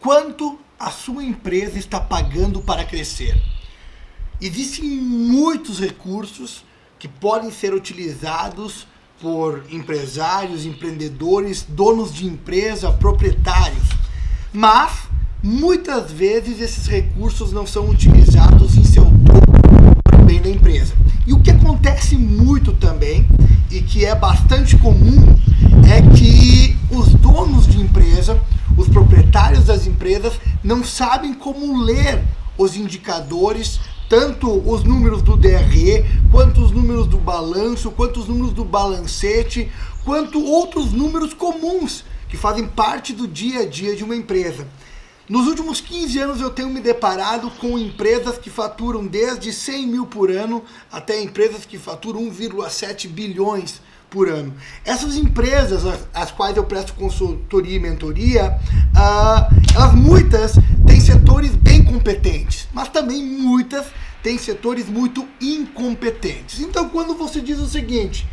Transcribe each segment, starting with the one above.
quanto a sua empresa está pagando para crescer. Existem muitos recursos que podem ser utilizados por empresários, empreendedores, donos de empresa, proprietários, mas muitas vezes esses recursos não são utilizados em seu todo para o bem da empresa. E o que acontece muito também, e que é bastante comum, é que os donos de empresa, os proprietários das empresas, não sabem como ler os indicadores, tanto os números do DRE, quanto os números do balanço, quanto os números do balancete, quanto outros números comuns que fazem parte do dia a dia de uma empresa. Nos últimos 15 anos eu tenho me deparado com empresas que faturam desde 100 mil por ano até empresas que faturam 1,7 bilhões por ano. Essas empresas, as quais eu presto consultoria e mentoria, elas muitas têm setores bem competentes, mas também muitas têm setores muito incompetentes. Então quando você diz o seguinte,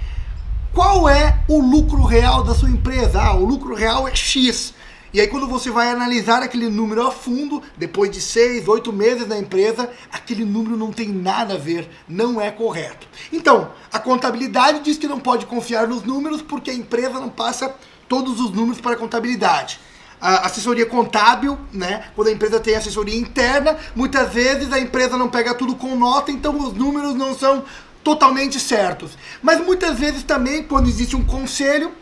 qual é o lucro real da sua empresa? O lucro real é X. E aí quando você vai analisar aquele número a fundo, depois de 6, 8 meses na empresa, aquele número não tem nada a ver, não é correto. Então, a contabilidade diz que não pode confiar nos números porque a empresa não passa todos os números para a contabilidade. A assessoria contábil, né, quando a empresa tem assessoria interna, muitas vezes a empresa não pega tudo com nota, então os números não são totalmente certos. Mas muitas vezes também, quando existe um conselho,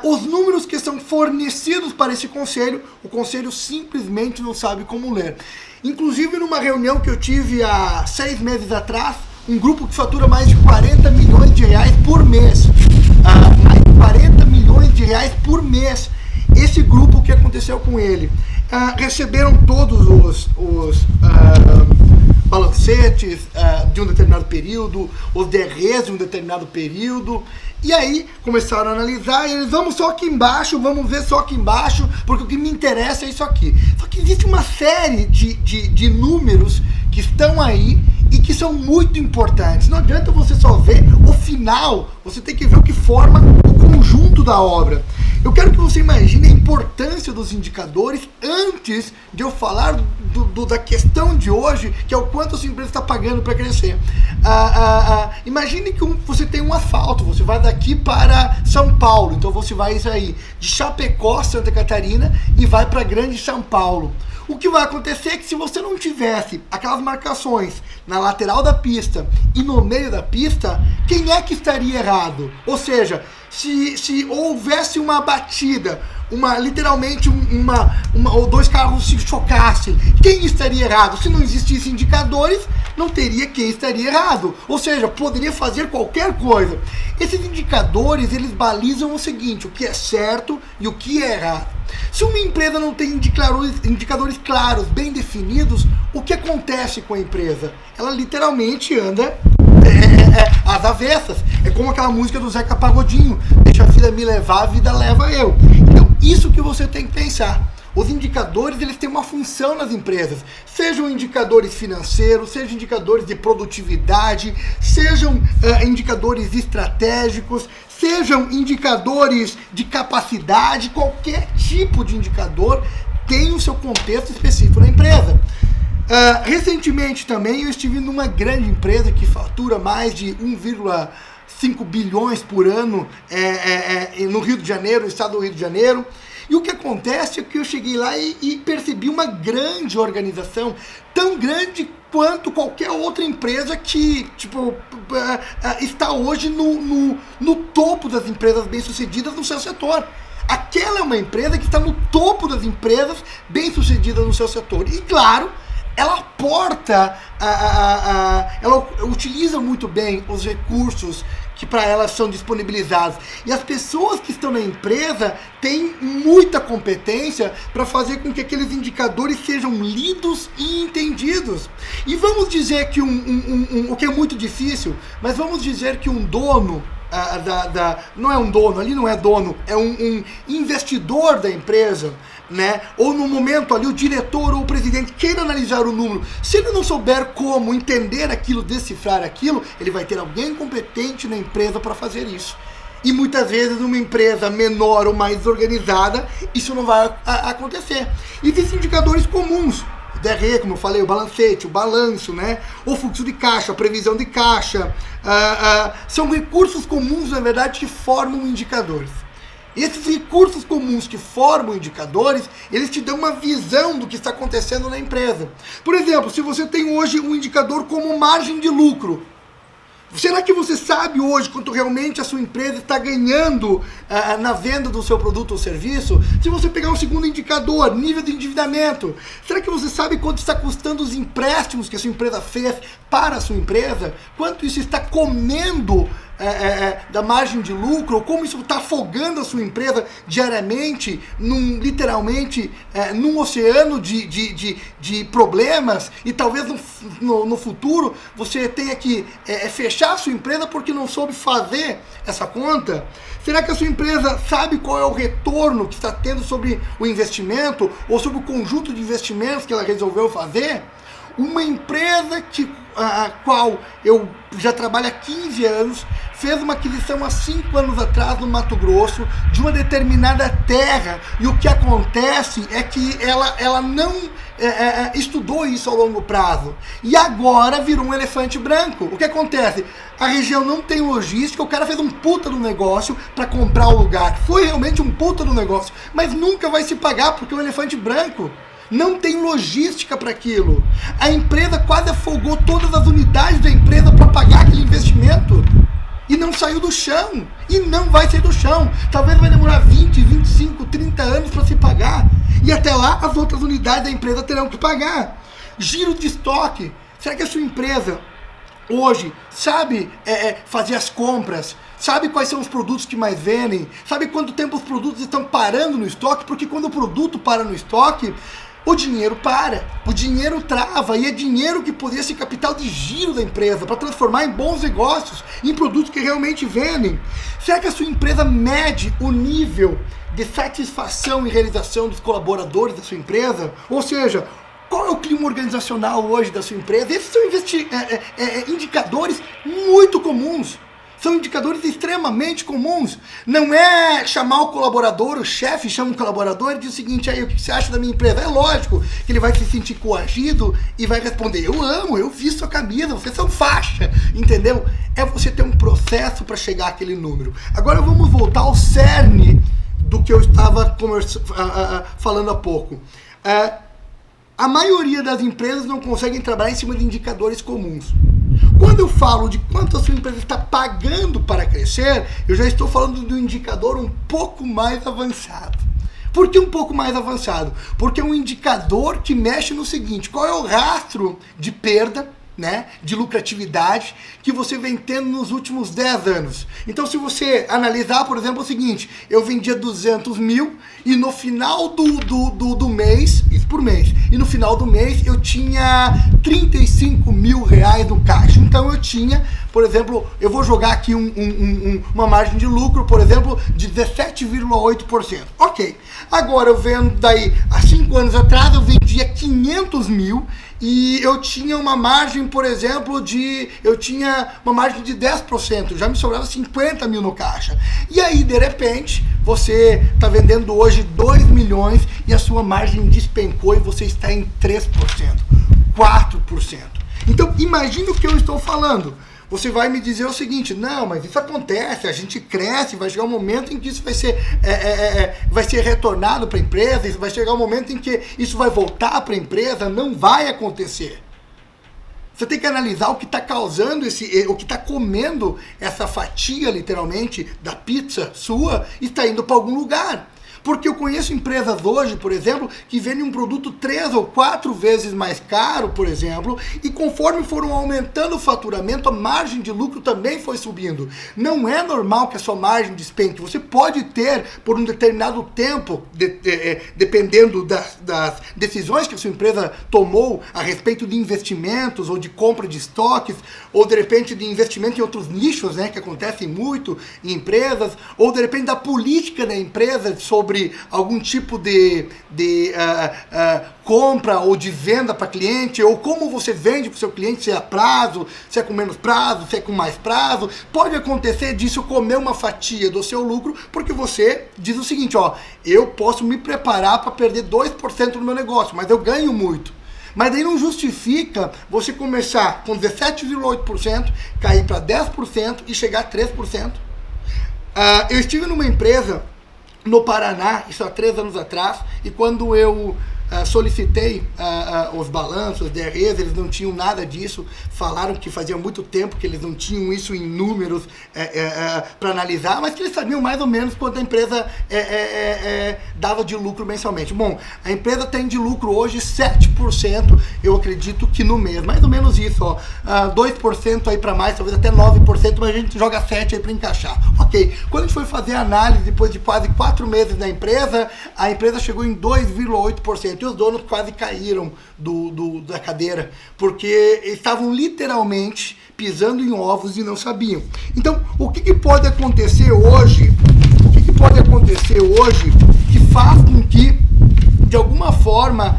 os números que são fornecidos para esse conselho, o conselho simplesmente não sabe como ler. Inclusive numa reunião que eu tive há 6 meses atrás, um grupo que fatura mais de 40 milhões de reais por mês. Mais de 40 milhões de reais por mês. Esse grupo, o que aconteceu com ele? Receberam todos os balancetes de um determinado período, os DREs de um determinado período, e aí começaram a analisar, e eles, vamos só aqui embaixo, vamos ver só aqui embaixo, porque o que me interessa é isso aqui. Só que existe uma série de números que estão aí e que são muito importantes. Não adianta você só ver o final, você tem que ver o que forma o conjunto da obra. Eu quero que você imagine a importância dos indicadores antes de eu falar da questão de hoje, que é o quanto a sua empresa está pagando para crescer. Imagine que você tem um asfalto, você vai daqui para São Paulo, então você vai sair de Chapecó, Santa Catarina, e vai para Grande São Paulo. O que vai acontecer é que se você não tivesse aquelas marcações na lateral da pista e no meio da pista, quem é que estaria errado? Ou seja, se houvesse uma batida, literalmente ou dois carros se chocassem, quem estaria errado? Se não existissem indicadores, não teria quem estaria errado. Ou seja, poderia fazer qualquer coisa. Esses indicadores, eles balizam o seguinte, o que é certo e o que é errado. Se uma empresa não tem indicadores claros, bem definidos, o que acontece com a empresa? Ela literalmente anda às avessas. É como aquela música do Zeca Pagodinho, deixa a vida me levar, a vida leva eu. Então, isso que você tem que pensar. Os indicadores, eles têm uma função nas empresas, sejam indicadores financeiros, sejam indicadores de produtividade, sejam indicadores estratégicos, sejam indicadores de capacidade, qualquer tipo de indicador tem o seu contexto específico na empresa. Recentemente também eu estive numa grande empresa que fatura mais de 1,5 bilhões por ano no Rio de Janeiro, no estado do Rio de Janeiro. E o que acontece é que eu cheguei lá e percebi uma grande organização, tão grande quanto qualquer outra empresa que está hoje no topo das empresas bem-sucedidas no seu setor. Aquela é uma empresa que está no topo das empresas bem-sucedidas no seu setor. E claro, ela aporta, ela utiliza muito bem os recursos que para elas são disponibilizados. E as pessoas que estão na empresa têm muita competência para fazer com que aqueles indicadores sejam lidos e entendidos. E vamos dizer que o que é muito difícil, mas vamos dizer que um dono não é um dono, ali não é dono, é um investidor da empresa, né? Ou no momento ali o diretor ou o presidente queira analisar o número, se ele não souber como entender aquilo, decifrar aquilo, ele vai ter alguém competente na empresa para fazer isso. E muitas vezes numa empresa menor ou mais organizada, isso não vai acontecer. Existem indicadores comuns. O DRE, como eu falei, o balancete, o balanço, né? O fluxo de caixa, a previsão de caixa. São recursos comuns, na verdade, que formam indicadores. Esses recursos comuns que formam indicadores, eles te dão uma visão do que está acontecendo na empresa. Por exemplo, se você tem hoje um indicador como margem de lucro, será que você sabe hoje quanto realmente a sua empresa está ganhando na venda do seu produto ou serviço? Se você pegar um segundo indicador, nível de endividamento, será que você sabe quanto está custando os empréstimos que a sua empresa fez para a sua empresa? Quanto isso está comendo da margem de lucro? Ou como isso está afogando a sua empresa diariamente, literalmente, num oceano de problemas, e talvez no futuro você tenha que fechar a sua empresa porque não soube fazer essa conta? Será que a sua empresa sabe qual é o retorno que está tendo sobre o investimento ou sobre o conjunto de investimentos que ela resolveu fazer? Uma empresa a qual eu já trabalho há 15 anos, fez uma aquisição há 5 anos atrás no Mato Grosso, de uma determinada terra, e o que acontece é que ela não estudou isso ao longo prazo, e agora virou um elefante branco. O que acontece? A região não tem logística, o cara fez um puta do negócio para comprar o lugar, foi realmente um puta do negócio, mas nunca vai se pagar porque é um elefante branco. Não tem logística para aquilo. A empresa quase afogou todas as unidades da empresa para pagar aquele investimento. E não saiu do chão. E não vai sair do chão. Talvez vai demorar 20, 25, 30 anos para se pagar. E até lá as outras unidades da empresa terão que pagar. Giro de estoque. Será que a sua empresa hoje sabe fazer as compras? Sabe quais são os produtos que mais vendem? Sabe quanto tempo os produtos estão parando no estoque? Porque quando o produto para no estoque, o dinheiro para, o dinheiro trava, e é dinheiro que poderia ser capital de giro da empresa para transformar em bons negócios, em produtos que realmente vendem. Será que a sua empresa mede o nível de satisfação e realização dos colaboradores da sua empresa? Ou seja, qual é o clima organizacional hoje da sua empresa? Esses são indicadores muito comuns. São indicadores extremamente comuns. Não é chamar o colaborador, o chefe chama o colaborador e diz o seguinte: aí, o que você acha da minha empresa? É lógico que ele vai se sentir coagido e vai responder: eu amo, eu vi sua camisa, vocês são faixa, entendeu? É você ter um processo para chegar àquele número. Agora vamos voltar ao cerne do que eu estava falando há pouco. A maioria das empresas não conseguem trabalhar em cima de indicadores comuns. Quando eu falo de quanto a sua empresa está pagando para crescer, eu já estou falando de um indicador um pouco mais avançado. Por que um pouco mais avançado? Porque é um indicador que mexe no seguinte: qual é o rastro de perda, né, de lucratividade que você vem tendo nos últimos 10 anos. Então, se você analisar, por exemplo, o seguinte: eu vendia 200 mil e no final do mês, isso por mês, e no final do mês eu tinha 35 mil reais no caixa. Então eu tinha, por exemplo, eu vou jogar aqui uma margem de lucro, por exemplo, de 17,8%. Ok, agora eu vendo daí, há 5 anos atrás eu vendia 500 mil e eu tinha uma margem, por exemplo, eu tinha uma margem de 10%, já me sobrava 50 mil no caixa. E aí, de repente, você está vendendo hoje 2 milhões e a sua margem despencou e você está em 3%, 4%. Então, imagine o que eu estou falando. Você vai me dizer o seguinte: não, mas isso acontece, a gente cresce, vai chegar um momento em que isso vai ser retornado para a empresa, vai chegar um momento em que isso vai voltar para a empresa. Não vai acontecer. Você tem que analisar o que está causando o que está comendo essa fatia, literalmente, da pizza sua e está indo para algum lugar. Porque eu conheço empresas hoje, por exemplo, que vendem um produto 3 ou 4 vezes mais caro, por exemplo, e conforme foram aumentando o faturamento, a margem de lucro também foi subindo. Não é normal que a sua margem despenque. Você pode ter, por um determinado tempo, dependendo das decisões que a sua empresa tomou a respeito de investimentos, ou de compra de estoques, ou de repente de investimento em outros nichos, né, que acontecem muito em empresas, ou de repente da política da empresa sobre sobre algum tipo de compra ou de venda para cliente, ou como você vende para o seu cliente, se é a prazo, se é com menos prazo, se é com mais prazo. Pode acontecer disso comer uma fatia do seu lucro, porque você diz o seguinte, ó, eu posso me preparar para perder 2% do meu negócio, mas eu ganho muito. Mas daí não justifica você começar com 17,8%, cair para 10% e chegar a 3%. Eu estive numa empresa no Paraná, isso há 3 anos atrás, e quando eu solicitei os balanços, DREs, eles não tinham nada disso, falaram que fazia muito tempo que eles não tinham isso em números para analisar, mas que eles sabiam mais ou menos quanto a empresa dava de lucro mensalmente. Bom, a empresa tem de lucro hoje 7%, eu acredito que no mês, mais ou menos isso, ó, 2% aí para mais, talvez até 9%, mas a gente joga 7% aí para encaixar. Ok, quando a gente foi fazer a análise depois de quase 4 meses na empresa, a empresa chegou em 2,8%. E os donos quase caíram da cadeira, porque estavam literalmente pisando em ovos e não sabiam. Então, o que pode acontecer hoje? Que faz com que, de alguma forma,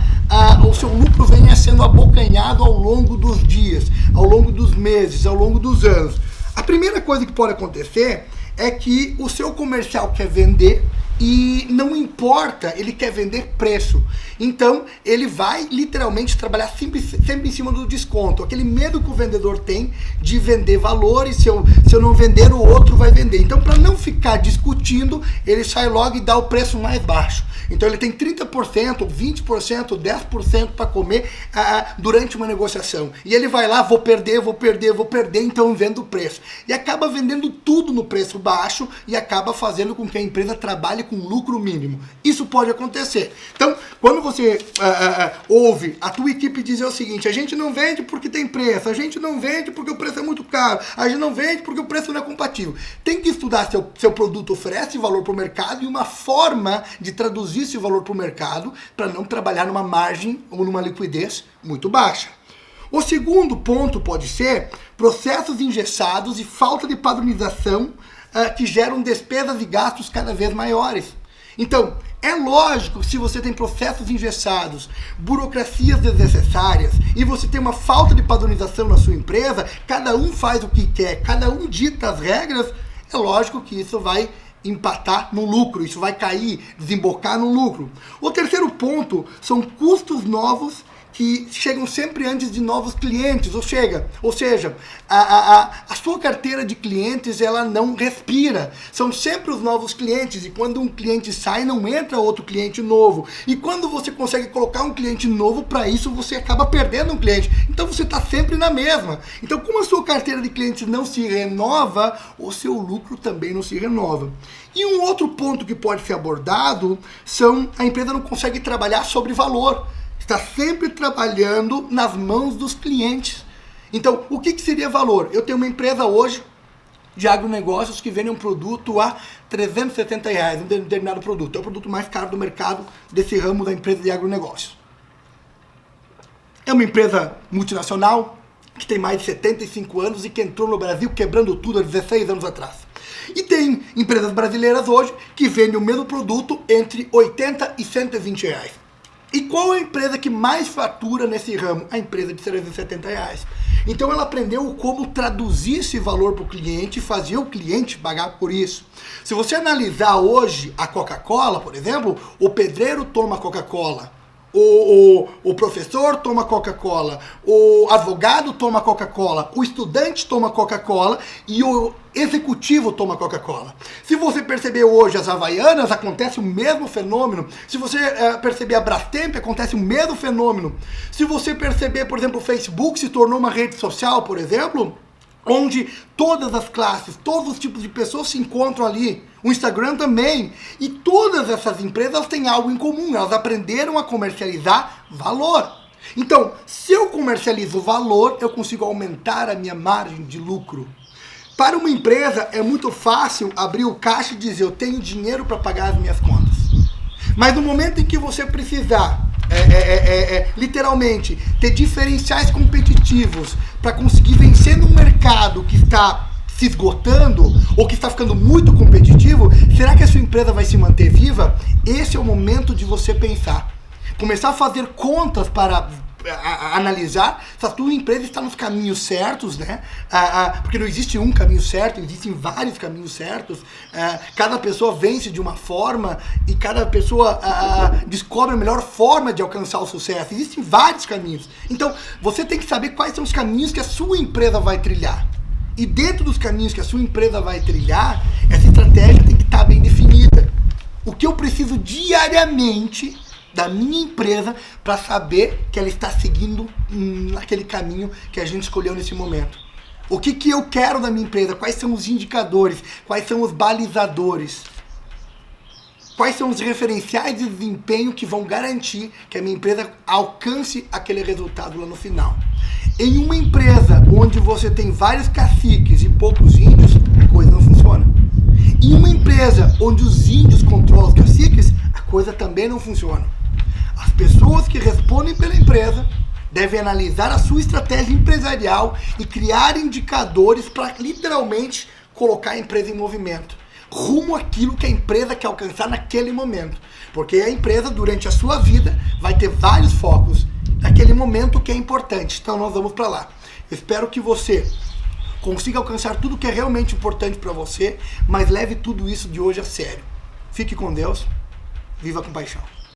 o seu lucro venha sendo abocanhado ao longo dos dias, ao longo dos meses, ao longo dos anos? A primeira coisa que pode acontecer é que o seu comercial quer vender e não importa, ele quer vender preço. Então, ele vai literalmente trabalhar sempre em cima do desconto. Aquele medo que o vendedor tem de vender valores, se eu não vender, o outro vai vender. Então, para não ficar discutindo, ele sai logo e dá o preço mais baixo. Então, ele tem 30%, 20%, 10% para comer durante uma negociação. E ele vai lá, vou perder, então vendo o preço. E acaba vendendo tudo no preço baixo e acaba fazendo com que a empresa trabalhe com lucro mínimo. Isso pode acontecer. Então, quando você ouve a tua equipe dizer o seguinte, a gente não vende porque tem preço, a gente não vende porque o preço é muito caro, a gente não vende porque o preço não é compatível. Tem que estudar se seu produto oferece valor para o mercado e uma forma de traduzir esse valor para o mercado para não trabalhar numa margem ou numa liquidez muito baixa. O segundo ponto pode ser processos engessados e falta de padronização que geram despesas e gastos cada vez maiores. Então, é lógico que se você tem processos engessados, burocracias desnecessárias e você tem uma falta de padronização na sua empresa, cada um faz o que quer, cada um dita as regras, é lógico que isso vai empatar no lucro, isso vai cair, desembocar no lucro. O terceiro ponto são custos novos que chegam sempre antes de novos clientes, ou seja, a sua carteira de clientes, ela não respira, são sempre os novos clientes, e quando um cliente sai, não entra outro cliente novo, e quando você consegue colocar um cliente novo, para isso você acaba perdendo um cliente, então você está sempre na mesma. Então, como a sua carteira de clientes não se renova, o seu lucro também não se renova. E um outro ponto que pode ser abordado são, a empresa não consegue trabalhar sobre valor, está sempre trabalhando nas mãos dos clientes. Então, o que seria valor? Eu tenho uma empresa hoje de agronegócios que vende um produto a R$370, um determinado produto. É o produto mais caro do mercado desse ramo da empresa de agronegócios. É uma empresa multinacional que tem mais de 75 anos e que entrou no Brasil quebrando tudo há 16 anos atrás. E tem empresas brasileiras hoje que vendem o mesmo produto entre R$80 e R$120. E qual é a empresa que mais fatura nesse ramo? A empresa de R$370. Então ela aprendeu como traduzir esse valor para o cliente e fazer o cliente pagar por isso. Se você analisar hoje a Coca-Cola, por exemplo, o pedreiro toma Coca-Cola, o professor toma Coca-Cola, o advogado toma Coca-Cola, o estudante toma Coca-Cola e o executivo toma Coca-Cola. Se você perceber hoje as Havaianas, acontece o mesmo fenômeno. Se você perceber a Brastemp, acontece o mesmo fenômeno. Se você perceber, por exemplo, o Facebook se tornou uma rede social, por exemplo, onde todas as classes, todos os tipos de pessoas se encontram ali. O Instagram também. E todas essas empresas têm algo em comum. Elas aprenderam a comercializar valor. Então, se eu comercializo valor, eu consigo aumentar a minha margem de lucro. Para uma empresa, é muito fácil abrir o caixa e dizer, eu tenho dinheiro para pagar as minhas contas. Mas no momento em que você precisar, literalmente, ter diferenciais competitivos para conseguir vencer num mercado que está se esgotando ou que está ficando muito competitivo, será que a sua empresa vai se manter viva? Esse é o momento de você pensar. Começar a fazer contas para analisar se a tua empresa está nos caminhos certos, né? Porque não existe um caminho certo, existem vários caminhos certos. Cada pessoa vence de uma forma e cada pessoa descobre a melhor forma de alcançar o sucesso. Existem vários caminhos. Então, você tem que saber quais são os caminhos que a sua empresa vai trilhar. E dentro dos caminhos que a sua empresa vai trilhar, essa estratégia tem que estar bem definida. O que eu preciso diariamente da minha empresa para saber que ela está seguindo naquele caminho que a gente escolheu nesse momento. O que eu quero da minha empresa? Quais são os indicadores? Quais são os balizadores? Quais são os referenciais de desempenho que vão garantir que a minha empresa alcance aquele resultado lá no final? Em uma empresa onde você tem vários caciques e poucos índios, a coisa não funciona. Em uma empresa onde os índios controlam os caciques, a coisa também não funciona. As pessoas que respondem pela empresa devem analisar a sua estratégia empresarial e criar indicadores para literalmente colocar a empresa em movimento, rumo àquilo que a empresa quer alcançar naquele momento. Porque a empresa, durante a sua vida, vai ter vários focos naquele momento que é importante. Então nós vamos para lá. Eu espero que você consiga alcançar tudo que é realmente importante para você, mas leve tudo isso de hoje a sério. Fique com Deus, viva com paixão.